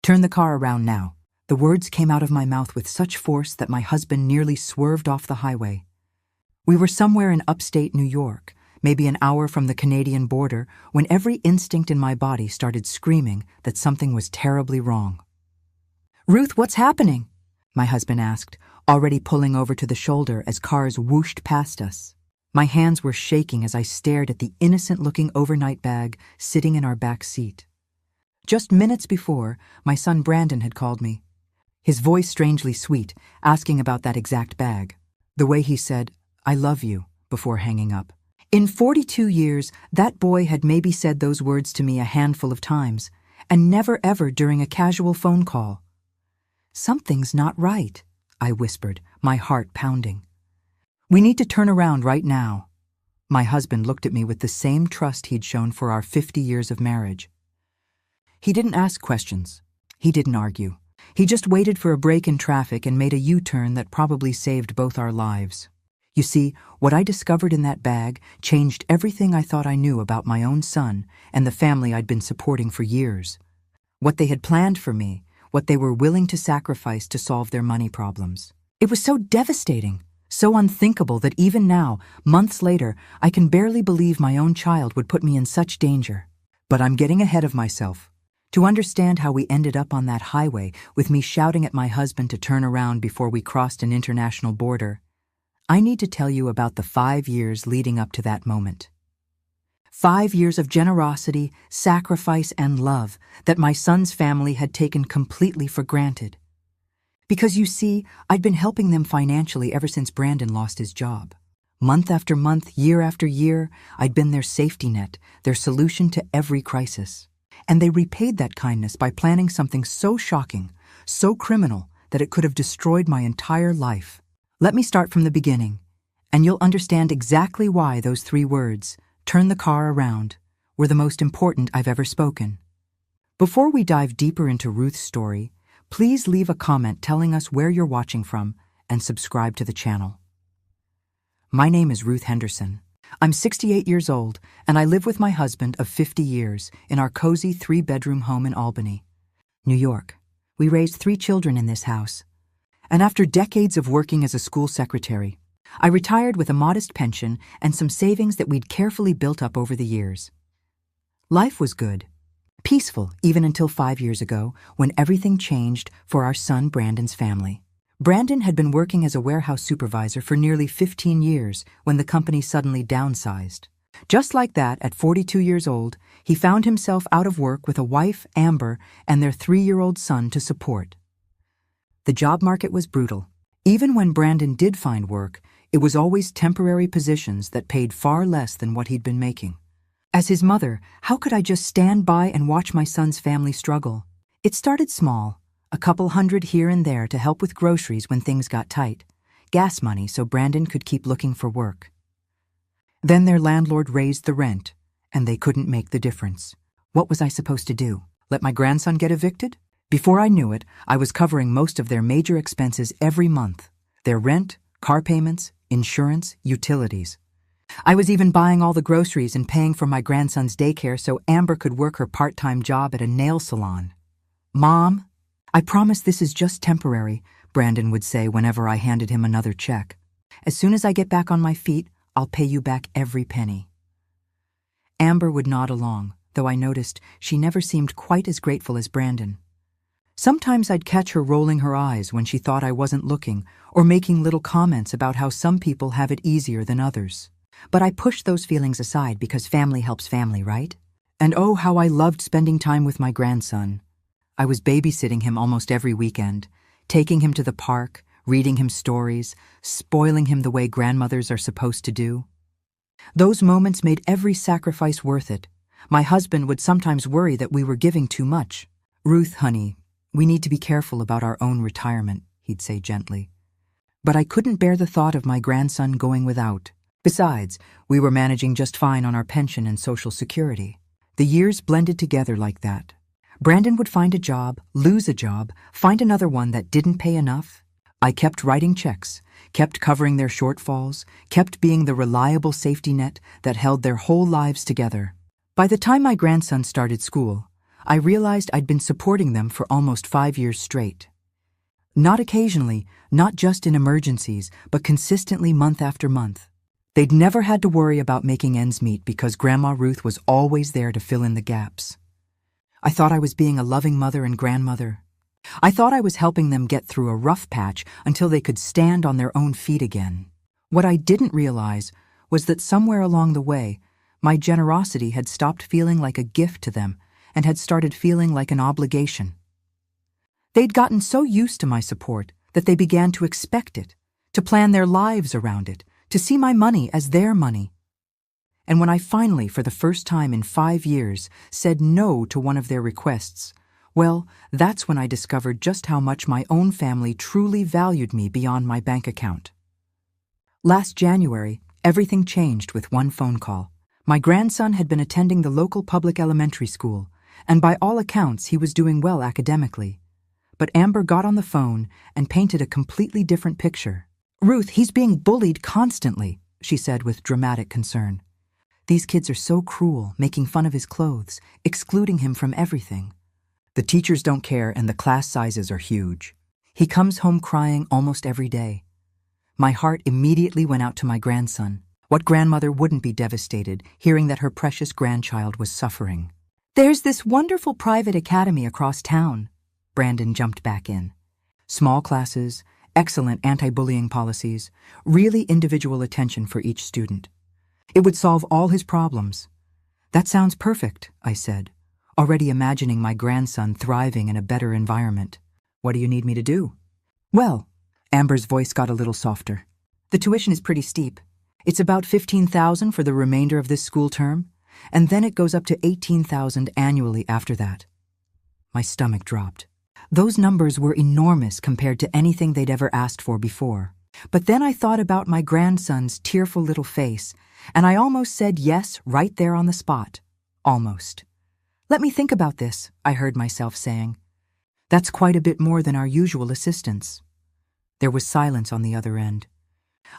Turn the car around now. The words came out of my mouth with such force that my husband nearly swerved off the highway. We were somewhere in upstate New York, maybe an hour from the Canadian border, when every instinct in my body started screaming that something was terribly wrong. "Ruth, what's happening?" my husband asked, already pulling over to the shoulder as cars whooshed past us. My hands were shaking as I stared at the innocent-looking overnight bag sitting in our back seat. Just minutes before, my son Brandon had called me, his voice strangely sweet, asking about that exact bag. The way he said, "I love you," before hanging up. In 42 years, that boy had maybe said those words to me a handful of times, and never ever during a casual phone call. "Something's not right," I whispered, my heart pounding. "We need to turn around right now." My husband looked at me with the same trust he'd shown for our 50 years of marriage. He didn't ask questions. He didn't argue. He just waited for a break in traffic and made a U-turn that probably saved both our lives. You see, what I discovered in that bag changed everything I thought I knew about my own son and the family I'd been supporting for years. What they had planned for me, what they were willing to sacrifice to solve their money problems. It was so devastating, so unthinkable that even now, months later, I can barely believe my own child would put me in such danger. But I'm getting ahead of myself. To understand how we ended up on that highway with me shouting at my husband to turn around before we crossed an international border, I need to tell you about the 5 years leading up to that moment. 5 years of generosity, sacrifice, and love that my son's family had taken completely for granted. Because you see, I'd been helping them financially ever since Brandon lost his job. Month after month, year after year, I'd been their safety net, their solution to every crisis. And they repaid that kindness by planning something so shocking, so criminal, that it could have destroyed my entire life. Let me start from the beginning, and you'll understand exactly why those 3 words, "turn the car around," were the most important I've ever spoken. Before we dive deeper into Ruth's story, please leave a comment telling us where you're watching from and subscribe to the channel. My name is Ruth Henderson. I'm 68 years old, and I live with my husband of 50 years in our cozy 3-bedroom home in Albany, New York. We raised 3 children in this house. And after decades of working as a school secretary, I retired with a modest pension and some savings that we'd carefully built up over the years. Life was good, peaceful even until 5 years ago when everything changed for our son Brandon's family. Brandon had been working as a warehouse supervisor for nearly 15 years when the company suddenly downsized. Just like that, at 42 years old, he found himself out of work with a wife, Amber, and their 3-year-old son to support. The job market was brutal. Even when Brandon did find work, it was always temporary positions that paid far less than what he'd been making. As his mother, how could I just stand by and watch my son's family struggle? It started small. A couple hundred here and there to help with groceries when things got tight, gas money so Brandon could keep looking for work. Then their landlord raised the rent, and they couldn't make the difference. What was I supposed to do? Let my grandson get evicted? Before I knew it, I was covering most of their major expenses every month: their rent, car payments, insurance, utilities. I was even buying all the groceries and paying for my grandson's daycare so Amber could work her part-time job at a nail salon. "Mom, I promise this is just temporary," Brandon would say whenever I handed him another check. "As soon as I get back on my feet, I'll pay you back every penny." Amber would nod along, though I noticed she never seemed quite as grateful as Brandon. Sometimes I'd catch her rolling her eyes when she thought I wasn't looking, or making little comments about how some people have it easier than others. But I pushed those feelings aside because family helps family, right? And oh, how I loved spending time with my grandson. I was babysitting him almost every weekend, taking him to the park, reading him stories, spoiling him the way grandmothers are supposed to do. Those moments made every sacrifice worth it. My husband would sometimes worry that we were giving too much. "Ruth, honey, we need to be careful about our own retirement," he'd say gently. But I couldn't bear the thought of my grandson going without. Besides, we were managing just fine on our pension and Social Security. The years blended together like that. Brandon would find a job, lose a job, find another one that didn't pay enough. I kept writing checks, kept covering their shortfalls, kept being the reliable safety net that held their whole lives together. By the time my grandson started school, I realized I'd been supporting them for almost 5 years straight. Not occasionally, not just in emergencies, but consistently month after month. They'd never had to worry about making ends meet because Grandma Ruth was always there to fill in the gaps. I thought I was being a loving mother and grandmother. I thought I was helping them get through a rough patch until they could stand on their own feet again. What I didn't realize was that somewhere along the way, my generosity had stopped feeling like a gift to them and had started feeling like an obligation. They'd gotten so used to my support that they began to expect it, to plan their lives around it, to see my money as their money. And when I finally, for the first time in 5 years, said no to one of their requests, well, that's when I discovered just how much my own family truly valued me beyond my bank account. Last January, everything changed with one phone call. My grandson had been attending the local public elementary school, and by all accounts he was doing well academically. But Amber got on the phone and painted a completely different picture. "Ruth, he's being bullied constantly," she said with dramatic concern. "These kids are so cruel, making fun of his clothes, excluding him from everything. The teachers don't care and the class sizes are huge. He comes home crying almost every day." My heart immediately went out to my grandson. What grandmother wouldn't be devastated hearing that her precious grandchild was suffering? "There's this wonderful private academy across town." Brandon jumped back in. Small classes, excellent anti-bullying policies, really individual attention for each student. It would solve all his problems. "That sounds perfect," I said, already imagining my grandson thriving in a better environment. "What do you need me to do?" "Well," Amber's voice got a little softer. "The tuition is pretty steep. It's about $15,000 for the remainder of this school term, and then it goes up to $18,000 annually after that." My stomach dropped. Those numbers were enormous compared to anything they'd ever asked for before. But then I thought about my grandson's tearful little face, and I almost said yes right there on the spot. Almost. "Let me think about this," I heard myself saying. "That's quite a bit more than our usual assistance." There was silence on the other end.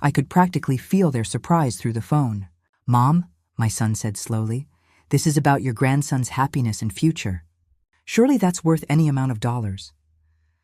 I could practically feel their surprise through the phone. "Mom," my son said slowly, "this is about your grandson's happiness and future. Surely that's worth any amount of dollars."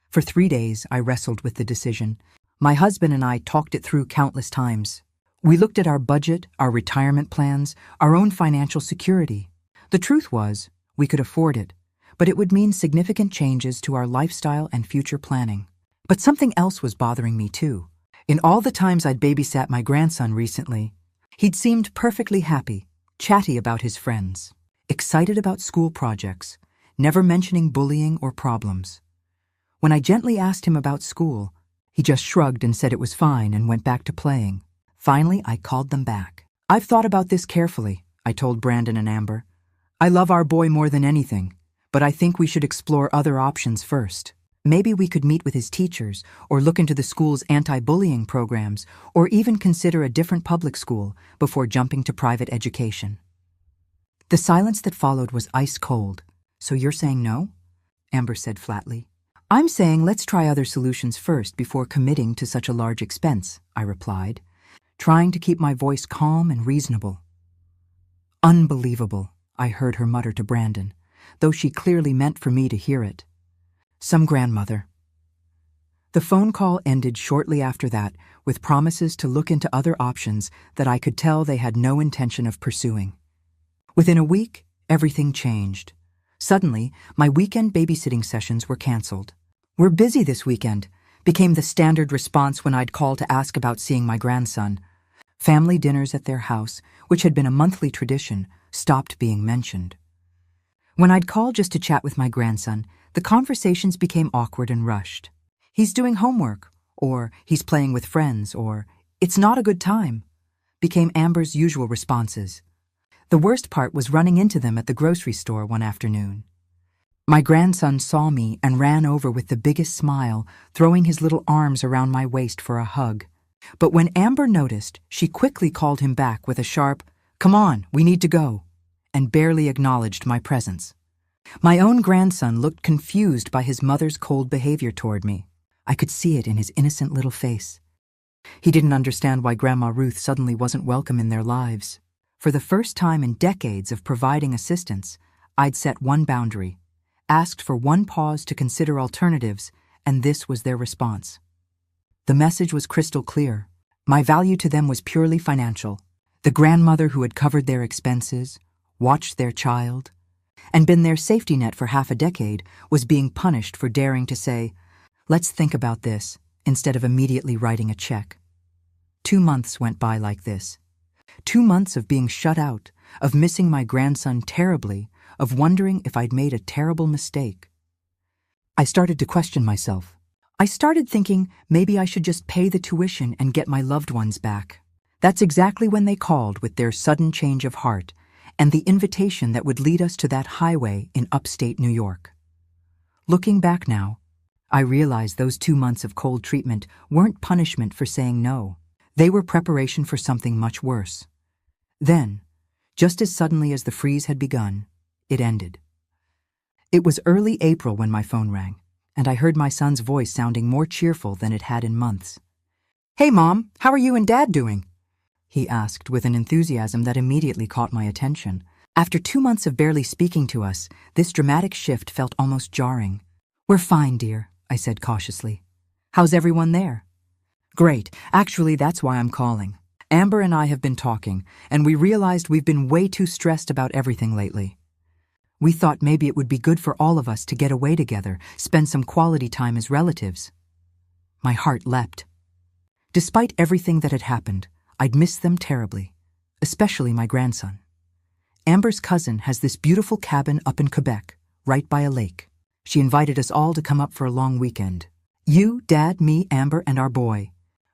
For 3 days, I wrestled with the decision. My husband and I talked it through countless times. We looked at our budget, our retirement plans, our own financial security. The truth was, we could afford it, but it would mean significant changes to our lifestyle and future planning. But something else was bothering me too. In all the times I'd babysat my grandson recently, he'd seemed perfectly happy, chatty about his friends, excited about school projects, never mentioning bullying or problems. When I gently asked him about school, he just shrugged and said it was fine and went back to playing. Finally, I called them back. "I've thought about this carefully," I told Brandon and Amber. "I love our boy more than anything, but I think we should explore other options first. Maybe we could meet with his teachers or look into the school's anti-bullying programs or even consider a different public school before jumping to private education." The silence that followed was ice cold. "So you're saying no?" Amber said flatly. "I'm saying let's try other solutions first before committing to such a large expense," I replied, trying to keep my voice calm and reasonable. "Unbelievable," I heard her mutter to Brandon, though she clearly meant for me to hear it. "Some grandmother." The phone call ended shortly after that with promises to look into other options that I could tell they had no intention of pursuing. Within a week, everything changed. Suddenly, my weekend babysitting sessions were canceled. "We're busy this weekend," became the standard response when I'd call to ask about seeing my grandson. Family dinners at their house, which had been a monthly tradition, stopped being mentioned. When I'd call just to chat with my grandson, the conversations became awkward and rushed. "He's doing homework," or "he's playing with friends," or "it's not a good time," became Amber's usual responses. The worst part was running into them at the grocery store one afternoon. My grandson saw me and ran over with the biggest smile, throwing his little arms around my waist for a hug. But when Amber noticed, she quickly called him back with a sharp, "Come on, we need to go," and barely acknowledged my presence. My own grandson looked confused by his mother's cold behavior toward me. I could see it in his innocent little face. He didn't understand why Grandma Ruth suddenly wasn't welcome in their lives. For the first time in decades of providing assistance, I'd set one boundary. asked for one pause to consider alternatives, and this was their response. The message was crystal clear. My value to them was purely financial. The grandmother who had covered their expenses, watched their child, and been their safety net for half a decade was being punished for daring to say, "Let's think about this," instead of immediately writing a check. 2 months went by like this. 2 months of being shut out, of missing my grandson terribly, of wondering if I'd made a terrible mistake. I started to question myself. I started thinking maybe I should just pay the tuition and get my loved ones back. That's exactly when they called with their sudden change of heart and the invitation that would lead us to that highway in upstate New York. Looking back now, I realized those 2 months of cold treatment weren't punishment for saying no. They were preparation for something much worse. Then, just as suddenly as the freeze had begun, it ended. It was early April when my phone rang, and I heard my son's voice sounding more cheerful than it had in months. "Hey, Mom, how are you and Dad doing?" he asked with an enthusiasm that immediately caught my attention. After 2 months of barely speaking to us, this dramatic shift felt almost jarring. "We're fine, dear," I said cautiously. "How's everyone there?" "Great. Actually, that's why I'm calling. Amber and I have been talking, and we realized we've been way too stressed about everything lately. We thought maybe it would be good for all of us to get away together, spend some quality time as relatives." My heart leapt. Despite everything that had happened, I'd miss them terribly, especially my grandson. Amber's cousin has this beautiful cabin up in Quebec, right by a lake. She invited us all to come up for a long weekend. You, Dad, me, Amber, and our boy.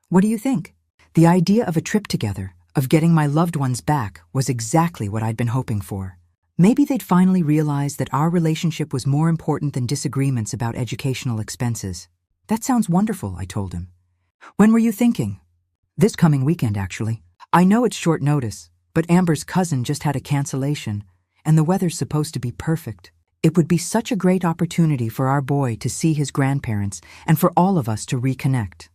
What do you think? The idea of a trip together, of getting my loved ones back, was exactly what I'd been hoping for. Maybe they'd finally realize that our relationship was more important than disagreements about educational expenses. "That sounds wonderful," I told him. "When were you thinking?" "This coming weekend, actually. I know it's short notice, but Amber's cousin just had a cancellation, and the weather's supposed to be perfect. It would be such a great opportunity for our boy to see his grandparents and for all of us to reconnect."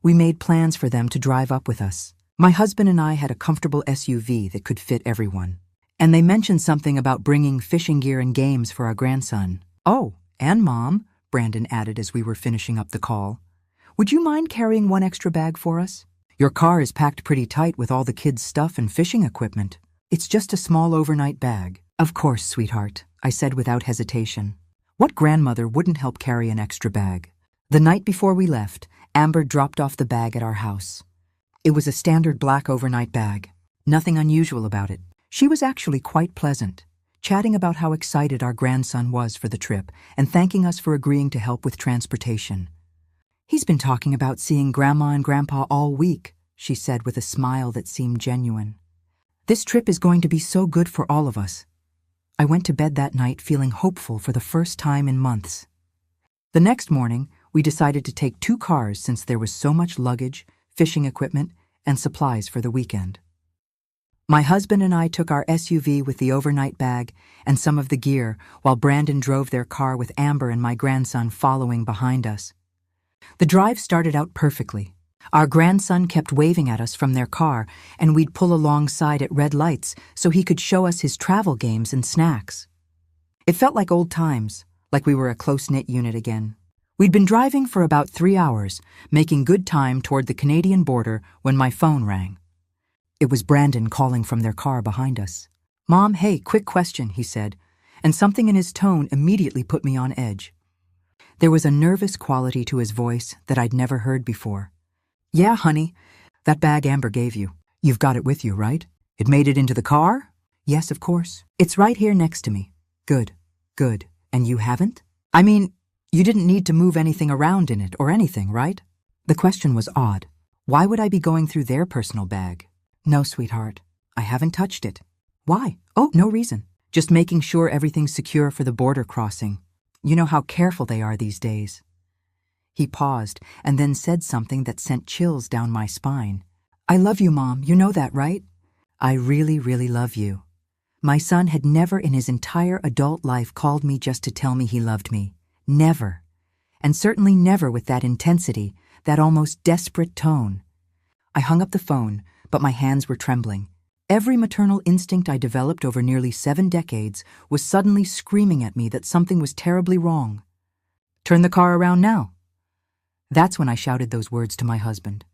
We made plans for them to drive up with us. My husband and I had a comfortable SUV that could fit everyone. And they mentioned something about bringing fishing gear and games for our grandson. "Oh, and Mom," Brandon added as we were finishing up the call. "Would you mind carrying one extra bag for us? Your car is packed pretty tight with all the kids' stuff and fishing equipment. It's just a small overnight bag." "Of course, sweetheart," I said without hesitation. What grandmother wouldn't help carry an extra bag? The night before we left, Amber dropped off the bag at our house. It was a standard black overnight bag. Nothing unusual about it. She was actually quite pleasant, chatting about how excited our grandson was for the trip and thanking us for agreeing to help with transportation. "He's been talking about seeing Grandma and Grandpa all week," she said with a smile that seemed genuine. "This trip is going to be so good for all of us." I went to bed that night feeling hopeful for the first time in months. The next morning, we decided to take 2 cars since there was so much luggage, fishing equipment, and supplies for the weekend. My husband and I took our SUV with the overnight bag and some of the gear, while Brandon drove their car with Amber and my grandson following behind us. The drive started out perfectly. Our grandson kept waving at us from their car, and we'd pull alongside at red lights so he could show us his travel games and snacks. It felt like old times, like we were a close-knit unit again. We'd been driving for about 3 hours, making good time toward the Canadian border when my phone rang. It was Brandon calling from their car behind us. "Mom, hey, quick question," he said, and something in his tone immediately put me on edge. There was a nervous quality to his voice that I'd never heard before. "Yeah, honey, that bag Amber gave you. You've got it with you, right? It made it into the car?" "Yes, of course. It's right here next to me." "Good, good. And you haven't? I mean, you didn't need to move anything around in it or anything, right?" The question was odd. Why would I be going through their personal bag? "No, sweetheart, I haven't touched it." "Why?" "Oh, no reason. Just making sure everything's secure for the border crossing. You know how careful they are these days." He paused and then said something that sent chills down my spine. "I love you, Mom. You know that, right?" "I really, really love you." My son had never in his entire adult life called me just to tell me he loved me. Never. And certainly never with that intensity, that almost desperate tone. I hung up the phone, but my hands were trembling. Every maternal instinct I developed over nearly 7 decades was suddenly screaming at me that something was terribly wrong. "Turn the car around now." That's when I shouted those words to my husband.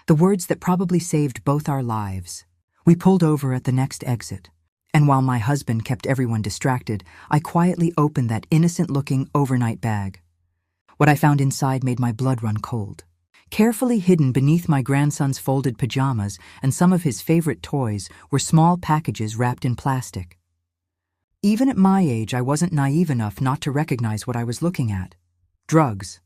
The words that probably saved both our lives. We pulled over at the next exit, and while my husband kept everyone distracted, I quietly opened that innocent-looking overnight bag. What I found inside made my blood run cold. Carefully hidden beneath my grandson's folded pajamas and some of his favorite toys were small packages wrapped in plastic. Even at my age, I wasn't naive enough not to recognize what I was looking at. Drugs.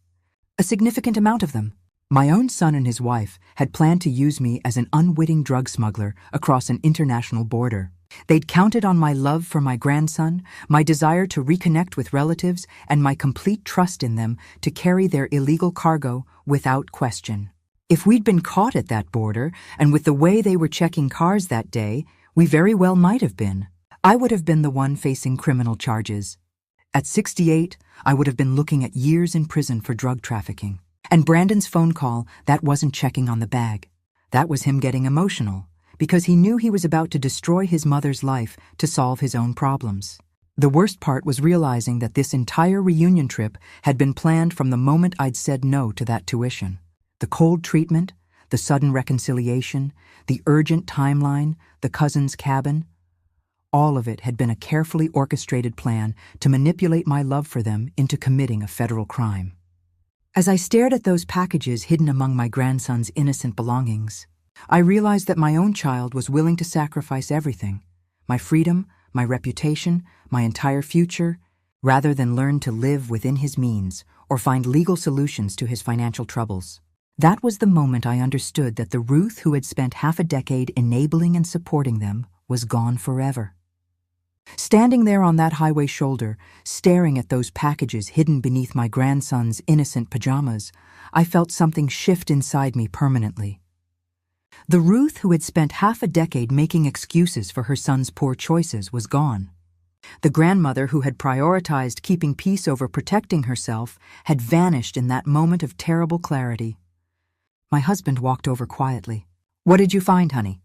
A significant amount of them. My own son and his wife had planned to use me as an unwitting drug smuggler across an international border. They'd counted on my love for my grandson, my desire to reconnect with relatives, and my complete trust in them to carry their illegal cargo without question. If we'd been caught at that border, and with the way they were checking cars that day, we very well might have been. I would have been the one facing criminal charges. At 68, I would have been looking at years in prison for drug trafficking. And Brandon's phone call, that wasn't checking on the bag. That was him getting emotional, because he knew he was about to destroy his mother's life to solve his own problems. The worst part was realizing that this entire reunion trip had been planned from the moment I'd said no to that tuition. The cold treatment, the sudden reconciliation, the urgent timeline, the cousin's cabin. All of it had been a carefully orchestrated plan to manipulate my love for them into committing a federal crime. As I stared at those packages hidden among my grandson's innocent belongings, I realized that my own child was willing to sacrifice everything, my freedom, my reputation, my entire future, rather than learn to live within his means or find legal solutions to his financial troubles. That was the moment I understood that the Ruth who had spent half a decade enabling and supporting them was gone forever. Standing there on that highway shoulder, staring at those packages hidden beneath my grandson's innocent pajamas, I felt something shift inside me permanently. The Ruth who had spent half a decade making excuses for her son's poor choices was gone. The grandmother who had prioritized keeping peace over protecting herself had vanished in that moment of terrible clarity. My husband walked over quietly. "What did you find, honey?"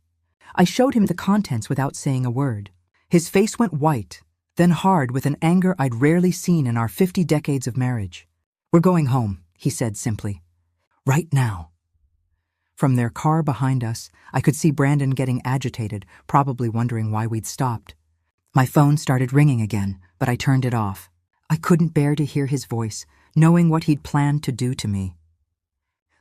I showed him the contents without saying a word. His face went white, then hard with an anger I'd rarely seen in our 50 decades of marriage. "We're going home," he said simply. "Right now." From their car behind us, I could see Brandon getting agitated, probably wondering why we'd stopped. My phone started ringing again, but I turned it off. I couldn't bear to hear his voice, knowing what he'd planned to do to me.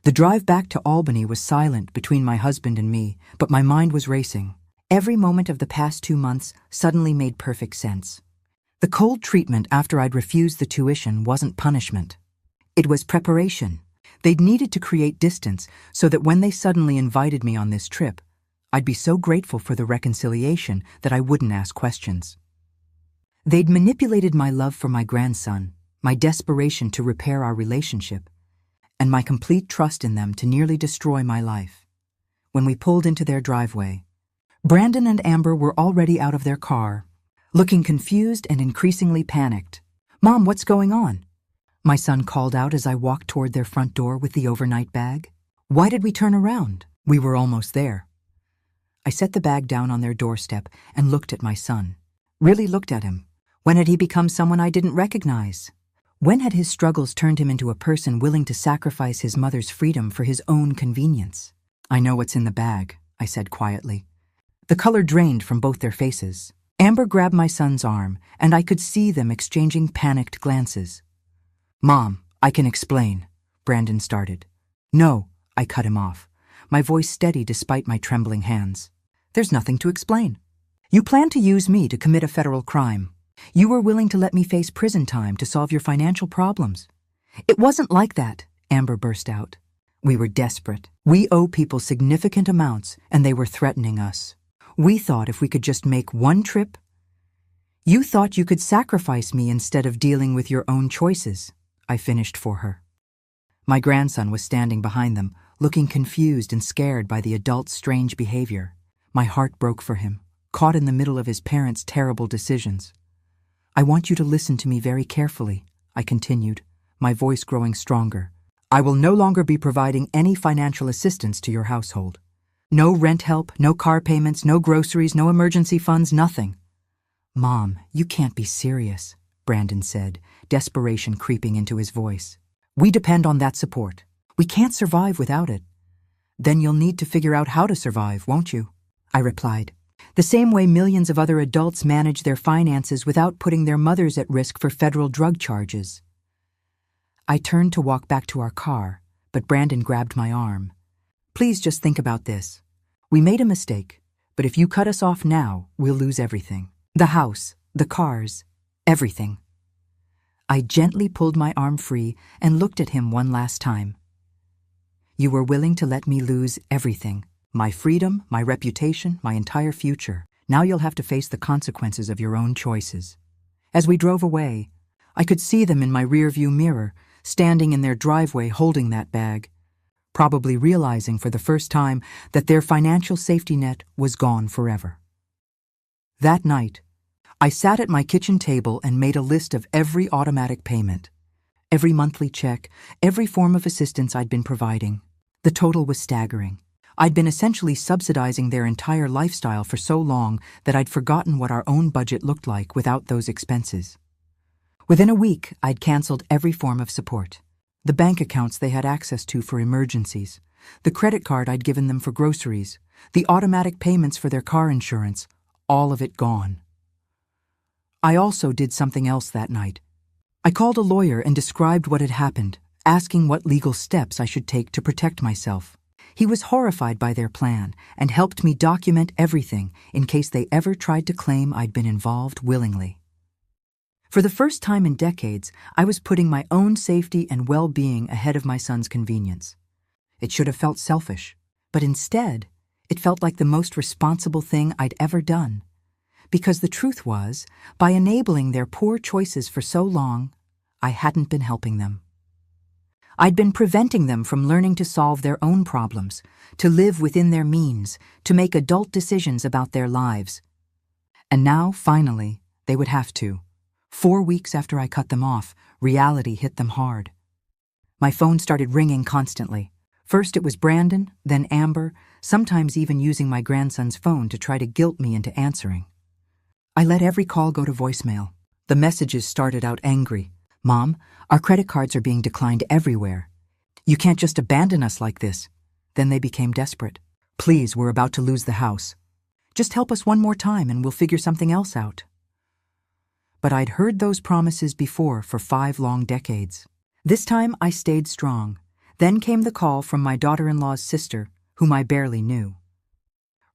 The drive back to Albany was silent between my husband and me, but my mind was racing. Every moment of the past 2 months suddenly made perfect sense. The cold treatment after I'd refused the tuition wasn't punishment. It was preparation. They'd needed to create distance so that when they suddenly invited me on this trip, I'd be so grateful for the reconciliation that I wouldn't ask questions. They'd manipulated my love for my grandson, my desperation to repair our relationship, and my complete trust in them to nearly destroy my life. When we pulled into their driveway, Brandon and Amber were already out of their car, looking confused and increasingly panicked. "Mom, what's going on?" my son called out as I walked toward their front door with the overnight bag. "Why did we turn around? We were almost there." I set the bag down on their doorstep and looked at my son. Really looked at him. When had he become someone I didn't recognize? When had his struggles turned him into a person willing to sacrifice his mother's freedom for his own convenience? "I know what's in the bag," I said quietly. The color drained from both their faces. Amber grabbed my son's arm, and I could see them exchanging panicked glances. "Mom, I can explain," Brandon started. "No," I cut him off, my voice steady despite my trembling hands. "There's nothing to explain. You planned to use me to commit a federal crime. You were willing to let me face prison time to solve your financial problems." "It wasn't like that," Amber burst out. "We were desperate. We owe people significant amounts, and they were threatening us. We thought if we could just make one trip." "You thought you could sacrifice me instead of dealing with your own choices," I finished for her. My grandson was standing behind them, looking confused and scared by the adult's strange behavior. My heart broke for him, caught in the middle of his parents' terrible decisions. "I want you to listen to me very carefully," I continued, my voice growing stronger. "I will no longer be providing any financial assistance to your household. No rent help, no car payments, no groceries, no emergency funds, nothing. Mom, you can't be serious, Brandon said, desperation creeping into his voice. We depend on that support. We can't survive without it. Then you'll need to figure out how to survive, won't you? I replied. The same way millions of other adults manage their finances without putting their mothers at risk for federal drug charges. I turned to walk back to our car, but Brandon grabbed my arm. Please just think about this. We made a mistake, but if you cut us off now, we'll lose everything. The house, the cars, everything. I gently pulled my arm free and looked at him one last time. You were willing to let me lose everything. My freedom, my reputation, my entire future. Now you'll have to face the consequences of your own choices. As we drove away, I could see them in my rearview mirror, standing in their driveway holding that bag, probably realizing for the first time that their financial safety net was gone forever. That night, I sat at my kitchen table and made a list of every automatic payment, every monthly check, every form of assistance I'd been providing. The total was staggering. I'd been essentially subsidizing their entire lifestyle for so long that I'd forgotten what our own budget looked like without those expenses. Within a week, I'd canceled every form of support. The bank accounts they had access to for emergencies, the credit card I'd given them for groceries, the automatic payments for their car insurance, all of it gone. I also did something else that night. I called a lawyer and described what had happened, asking what legal steps I should take to protect myself. He was horrified by their plan and helped me document everything in case they ever tried to claim I'd been involved willingly. For the first time in decades, I was putting my own safety and well-being ahead of my son's convenience. It should have felt selfish, but instead, it felt like the most responsible thing I'd ever done. Because the truth was, by enabling their poor choices for so long, I hadn't been helping them. I'd been preventing them from learning to solve their own problems, to live within their means, to make adult decisions about their lives. And now, finally, they would have to. 4 weeks after I cut them off, reality hit them hard. My phone started ringing constantly. First it was Brandon, then Amber, sometimes even using my grandson's phone to try to guilt me into answering. I let every call go to voicemail. The messages started out angry. Mom, our credit cards are being declined everywhere. You can't just abandon us like this. Then they became desperate. Please, we're about to lose the house. Just help us one more time and we'll figure something else out. But I'd heard those promises before for 5 long decades. This time I stayed strong. Then came the call from my daughter-in-law's sister, whom I barely knew.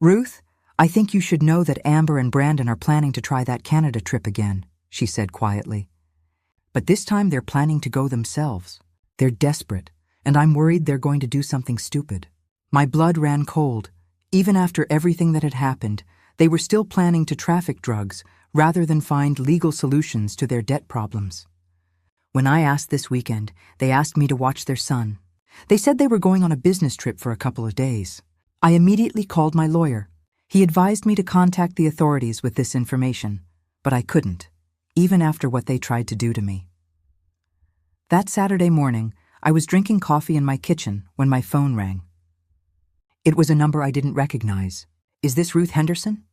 Ruth, I think you should know that Amber and Brandon are planning to try that Canada trip again, she said quietly. But this time they're planning to go themselves. They're desperate, and I'm worried they're going to do something stupid. My blood ran cold. Even after everything that had happened, they were still planning to traffic drugs rather than find legal solutions to their debt problems. When I asked this weekend, they asked me to watch their son. They said they were going on a business trip for a couple of days. I immediately called my lawyer. He advised me to contact the authorities with this information, but I couldn't, even after what they tried to do to me. That Saturday morning, I was drinking coffee in my kitchen when my phone rang. It was a number I didn't recognize. Is this Ruth Henderson?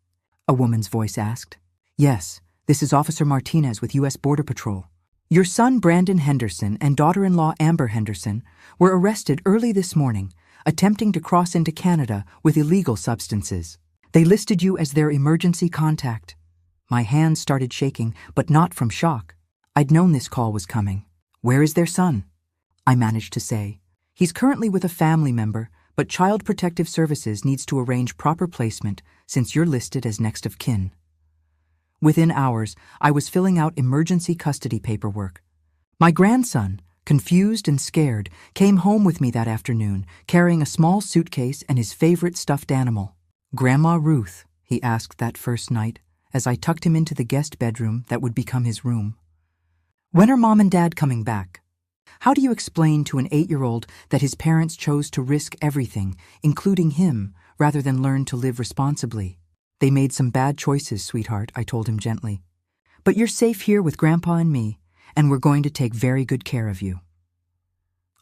A woman's voice asked. Yes, this is Officer Martinez with U.S. Border Patrol. Your son Brandon Henderson and daughter-in-law Amber Henderson were arrested early this morning, attempting to cross into Canada with illegal substances. They listed you as their emergency contact. My hands started shaking, but not from shock. I'd known this call was coming. Where is their son? I managed to say. He's currently with a family member, but Child Protective Services needs to arrange proper placement since you're listed as next of kin. Within hours, I was filling out emergency custody paperwork. My grandson, confused and scared, came home with me that afternoon, carrying a small suitcase and his favorite stuffed animal. Grandma Ruth, he asked that first night, as I tucked him into the guest bedroom that would become his room. When are Mom and Dad coming back? How do you explain to an 8-year-old that his parents chose to risk everything, including him, rather than learn to live responsibly? They made some bad choices, sweetheart, I told him gently. But you're safe here with Grandpa and me, and we're going to take very good care of you.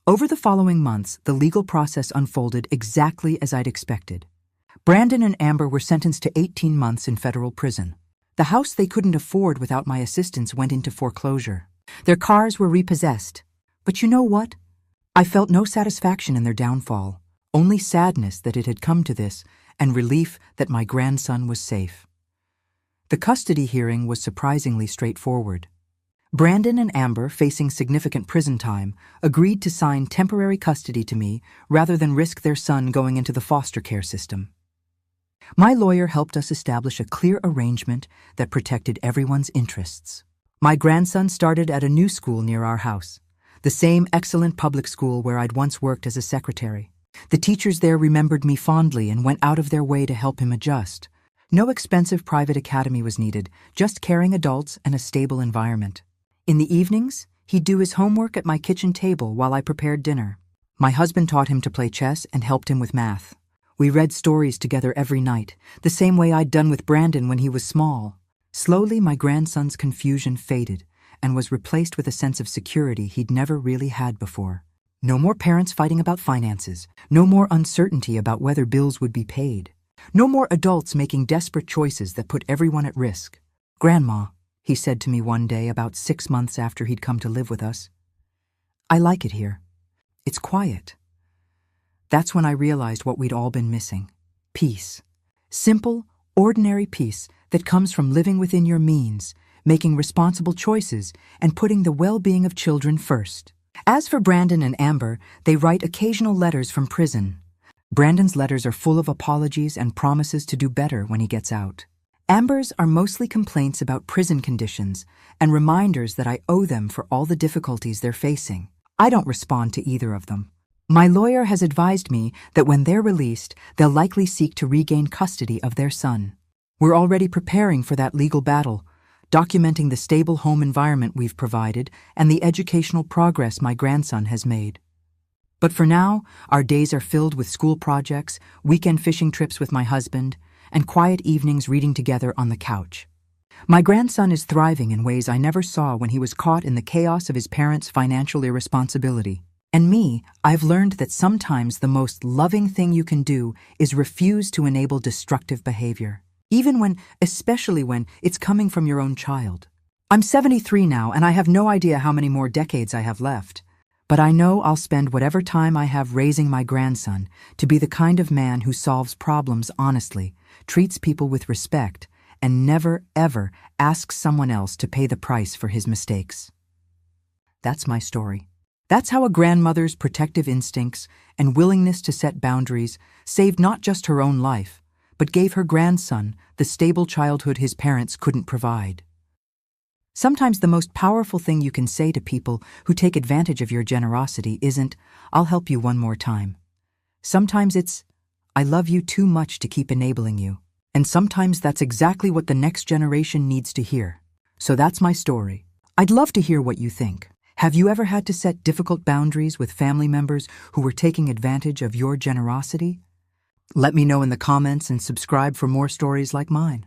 Over the following months, the legal process unfolded exactly as I'd expected. Brandon and Amber were sentenced to 18 months in federal prison. The house they couldn't afford without my assistance went into foreclosure. Their cars were repossessed. But you know what? I felt no satisfaction in their downfall, only sadness that it had come to this, and relief that my grandson was safe. The custody hearing was surprisingly straightforward. Brandon and Amber, facing significant prison time, agreed to sign temporary custody to me rather than risk their son going into the foster care system. My lawyer helped us establish a clear arrangement that protected everyone's interests. My grandson started at a new school near our house, the same excellent public school where I'd once worked as a secretary. The teachers there remembered me fondly and went out of their way to help him adjust. No expensive private academy was needed, just caring adults and a stable environment. In the evenings, he'd do his homework at my kitchen table while I prepared dinner. My husband taught him to play chess and helped him with math. We read stories together every night, the same way I'd done with Brandon when he was small. Slowly, my grandson's confusion faded and was replaced with a sense of security he'd never really had before. No more parents fighting about finances, no more uncertainty about whether bills would be paid, no more adults making desperate choices that put everyone at risk. "Grandma," he said to me one day about 6 months after he'd come to live with us, "I like it here. It's quiet." That's when I realized what we'd all been missing. Peace. Simple, ordinary peace that comes from living within your means, making responsible choices, and putting the well-being of children first. As for Brandon and Amber, they write occasional letters from prison. Brandon's letters are full of apologies and promises to do better when he gets out. Amber's are mostly complaints about prison conditions and reminders that I owe them for all the difficulties they're facing. I don't respond to either of them. My lawyer has advised me that when they're released, they'll likely seek to regain custody of their son. We're already preparing for that legal battle, documenting the stable home environment we've provided and the educational progress my grandson has made. But for now, our days are filled with school projects, weekend fishing trips with my husband, and quiet evenings reading together on the couch. My grandson is thriving in ways I never saw when he was caught in the chaos of his parents' financial irresponsibility. And me, I've learned that sometimes the most loving thing you can do is refuse to enable destructive behavior, especially when it's coming from your own child. I'm 73 now, and I have no idea how many more decades I have left. But I know I'll spend whatever time I have raising my grandson to be the kind of man who solves problems honestly, treats people with respect, and never, ever asks someone else to pay the price for his mistakes. That's my story. That's how a grandmother's protective instincts and willingness to set boundaries saved not just her own life, but gave her grandson the stable childhood his parents couldn't provide. Sometimes the most powerful thing you can say to people who take advantage of your generosity isn't, "I'll help you one more time." Sometimes it's, "I love you too much to keep enabling you." And sometimes that's exactly what the next generation needs to hear. So that's my story. I'd love to hear what you think. Have you ever had to set difficult boundaries with family members who were taking advantage of your generosity? Let me know in the comments and subscribe for more stories like mine.